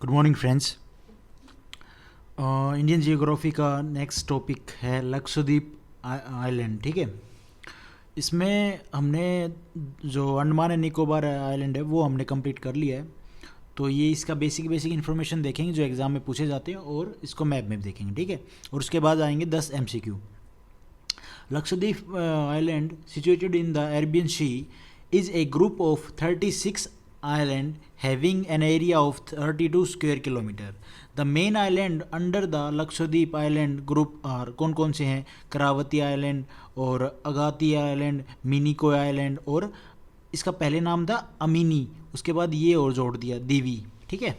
Good morning friends. Indian geography का next topic है Lakshadweep island. ठीक है, इसमें हमने जो अंडमान एंड निकोबार आइलैंड है वो हमने कंप्लीट कर लिया है। तो ये इसका बेसिक इन्फॉर्मेशन देखेंगे जो एग्ज़ाम में पूछे जाते हैं, और इसको मैप में भी देखेंगे। ठीक है, और उसके बाद आएंगे 10 MCQ। Lakshadweep island, situated in the Arabian Sea, is a group of 36 islands having an area of 32 square kilometer. The main island under the Lakshadweep island group are कौन कौन से हैं? करावती आइलैंड और अगाती आइलैंड, मिनिकोय आइलैंड, और इसका पहले नाम था अमीनी, उसके बाद ये और जोड़ दिया दीवी। ठीक है,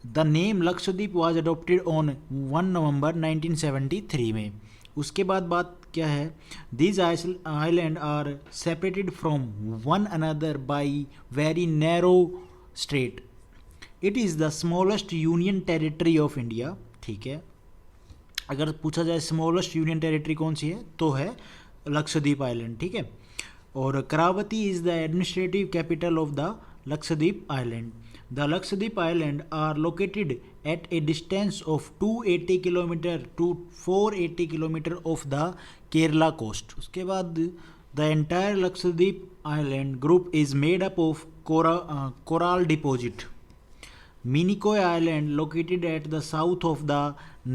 the name Lakshadweep was adopted on 1 November 1973 में। उसके बाद बात क्या है? These island are separated from one another by very narrow strait. It is the smallest union territory of India. ठीक है, अगर पूछा जाए स्मॉलेस्ट यूनियन टेरिटरी कौन सी है तो है लक्षद्वीप आइलैंड। ठीक है, और Kavaratti is the administrative capital of the Lakshadweep island. The Lakshadweep Island are located at a distance of 280 km to 480 km of the Kerala coast. उसके बाद the entire Lakshadweep Island group is made up of coral deposit. Minicoy Island, located at the south of the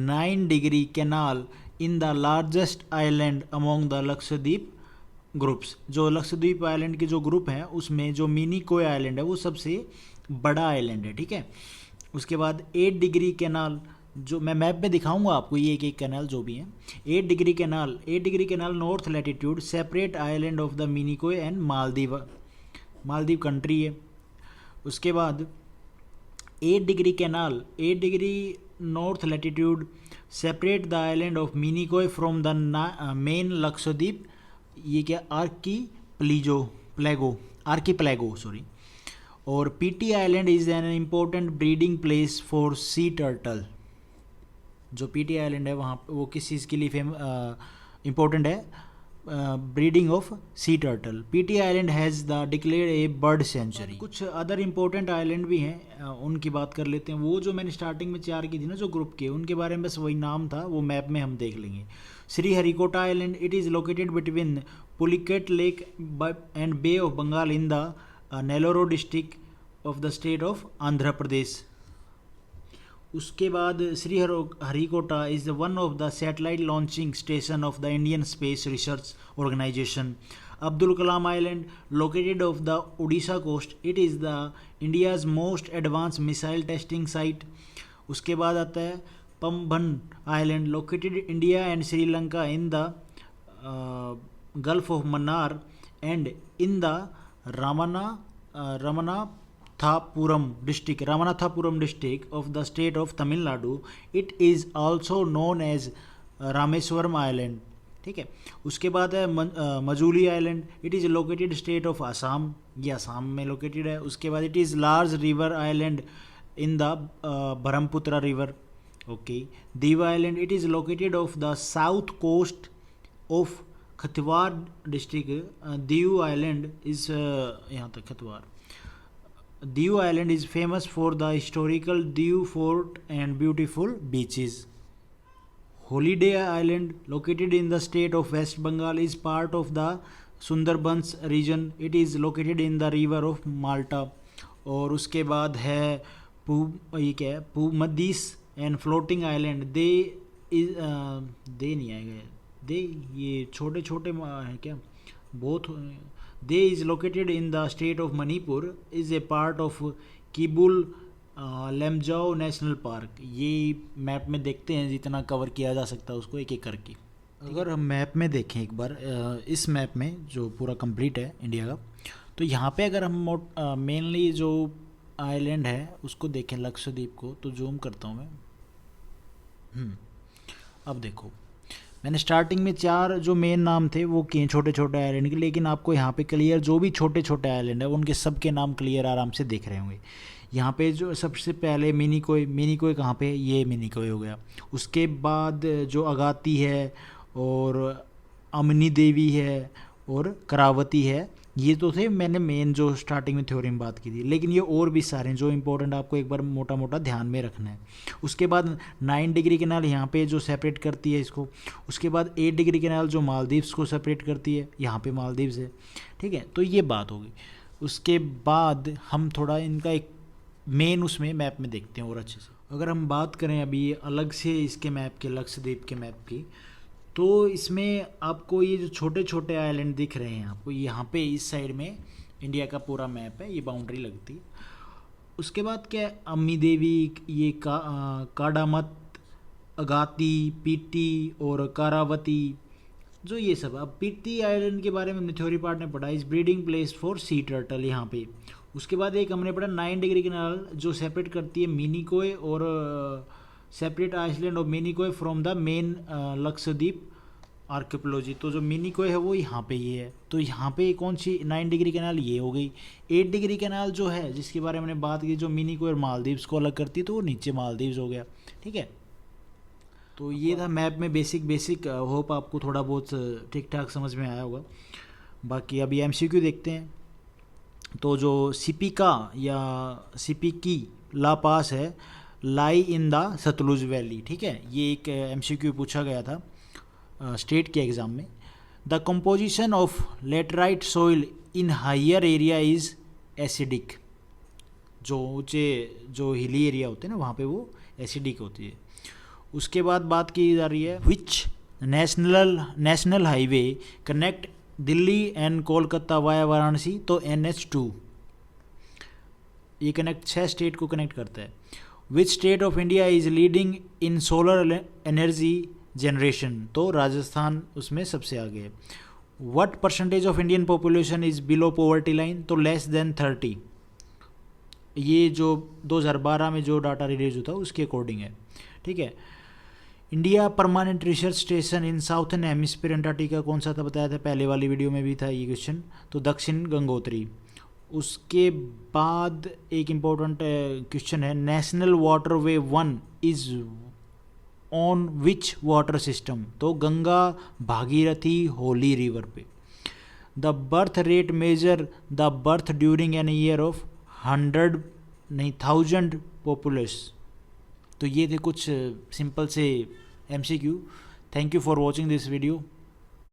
9-degree canal, in the largest island among the Lakshadweep groups. जो Lakshadweep island के जो group हैं उसमें जो मिनीकोय island है वो सबसे बड़ा आइलैंड है। ठीक है, उसके बाद 8 डिग्री कैनाल, जो मैं मैप में दिखाऊंगा आपको, ये एक एक कैनाल जो भी हैं। 8 degree canal north latitude separate island of the Minicoy and Maldives country है। उसके बाद 8 degree north latitude separate the island of Minicoy from the main Lakshadweep. ये क्या? Archipelago sorry. और PT island is an important breeding place for sea turtle. जो PT island है वहाँ वो किस चीज़ के लिए इम्पोर्टेंट है? Breeding of sea turtle. PT island has the declared a bird sanctuary. कुछ अदर इम्पोर्टेंट आइलैंड भी हैं, उनकी बात कर लेते हैं। वो जो मैंने स्टार्टिंग में 4 की थी ना जो ग्रुप के, उनके बारे में बस वही नाम था, वो मैप में हम देख लेंगे। Sriharikota island, it is located between Pulicat lake and bay of Bengal in the Nellore district of the state of Andhra Pradesh. उसके बाद Sriharikota is one of the satellite launching station of the Indian space research organisation. Abdul Kalam island, located off the Orissa coast, it is the India's most advance missile testing site. उसके बाद आता है Pamban island, located India and Sri Lanka in the gulf of Mannar and in the Ramanathapuram district of the state of Tamil Nadu. It is also known as Rameswaram island. ठीक है, उसके बाद है Majuli island, it is located state of Assam, ये आसाम में लोकेटेड है। उसके बाद it is large river island in the Brahmaputra river. Okay, Diu island, it is located off the south coast of Kathiawar district. Diu island is यहाँ तक खतवार। Diu Island is famous for the historical Diu Fort and beautiful beaches. Holiday Island, located in the state of West Bengal, is part of the Sundarbans region. It is located in the river of Malta. और उसके बाद है ये क्या है? पूमदीस and floating island. दे नहीं आएगा, दे ये छोटे छोटे हैं क्या? बहुत। They is located in the state of Manipur, is a part of Kibul Lamjau National Park। ये मैप में देखते हैं, जितना कवर किया जा सकता है उसको एक एक करके। अगर हम मैप में देखें एक बार, इस मैप में जो पूरा कंप्लीट है इंडिया का, तो यहाँ पे अगर हम मेनली जो आइलैंड है उसको देखें, लक्षद्वीप को, तो जूम करता हूँ मैं। अब देखो, मैंने स्टार्टिंग में 4 जो मेन नाम थे वो किए छोटे छोटे आइलैंड के, लेकिन आपको यहाँ पे क्लियर जो भी छोटे छोटे आइलैंड है उनके सब के नाम क्लियर आराम से दिख रहे होंगे। यहाँ पे जो सबसे पहले मिनीकोय कहाँ पे? ये मिनीकोय हो गया। उसके बाद जो अगाती है और अमनी देवी है और करावती है, ये तो थे मैंने मेन जो स्टार्टिंग में थ्योरी में बात की थी, लेकिन ये और भी सारे हैं जो इंपॉर्टेंट आपको एक बार मोटा मोटा ध्यान में रखना है। उसके बाद 9 डिग्री कैनाल यहाँ पे जो सेपरेट करती है इसको। उसके बाद 8 डिग्री कैनाल जो मालदीव्स को सेपरेट करती है, यहाँ पे मालदीव्स है, ठीक है। तो ये बात होगी। उसके बाद हम थोड़ा इनका एक मेन उसमें मैप में देखते हैं और अच्छे से। अगर हम बात करें अभी अलग से इसके मैप के, लक्षद्वीप के मैप की, तो इसमें आपको ये जो छोटे छोटे आइलैंड दिख रहे हैं आपको, यहाँ पे इस साइड में इंडिया का पूरा मैप है, ये बाउंड्री लगती है। उसके बाद क्या है, अम्मी देवी, ये काडामत, अगाती, पीटी और कारावती, जो ये सब। अब पीटी आइलैंड के बारे में हमने थ्योरी पार्ट में पढ़ा, is breeding place for sea turtle यहाँ पे। उसके बाद एक हमने पढ़ा 9 डिग्री कैनाल जो सेपरेट करती है मिनिकोय और separate island of Minicoy from the main Lakshadweep archaeology. तो जो मिनिकोय है वो यहाँ पे ये है। तो यहाँ पे कौन सी 9 डिग्री कैनाल ये हो गई। 8 डिग्री कैनाल जो है जिसके बारे में हमने बात की, जो मिनिकोय और मालदीव्स को अलग करती है, तो वो नीचे मालदीव्स हो गया, ठीक है। तो ये था मैप में बेसिक। होप आपको थोड़ा बहुत ठीक ठाक समझ में आया होगा। बाकी अभी एमसीक्यू देखते हैं। तो जो सिपिका या सिपिकी ला पास है, लाई इन द सतलुज वैली, ठीक है। ये एक एमसीक्यू पूछा गया था स्टेट के एग्ज़ाम में। The composition of laterite soil in higher area is acidic. जो ऊंचे जो हिली एरिया होते हैं ना, वहाँ पे वो एसिडिक होती है। उसके बाद बात की जा रही है, which national highway connect Delhi and Kolkata via Varanasi. तो NH2 ये कनेक्ट 6 स्टेट को कनेक्ट करता है। Which state of India is leading in solar energy generation. तो राजस्थान उसमें सबसे आगे है। What percentage of Indian population is below poverty line. तो लेस देन 30। ये जो 2012 में जो डाटा रिलीज हुआ था उसके अकॉर्डिंग है, ठीक है। इंडिया परमानेंट रिसर्च स्टेशन इन साउथर्न हेमिस्फीयर अंटार्कटिका कौन सा था, बताया था पहले वाली वीडियो में भी था ये क्वेश्चन। तो दक्षिण गंगोत्री। उसके बाद एक इम्पोर्टेंट क्वेश्चन है, national waterway 1 is on which water system. तो गंगा भागीरथी होली रिवर पे। The birth rate measure the birth during an year of 1000 populace. तो ये थे कुछ सिंपल से MCQ। Thank you for watching this video.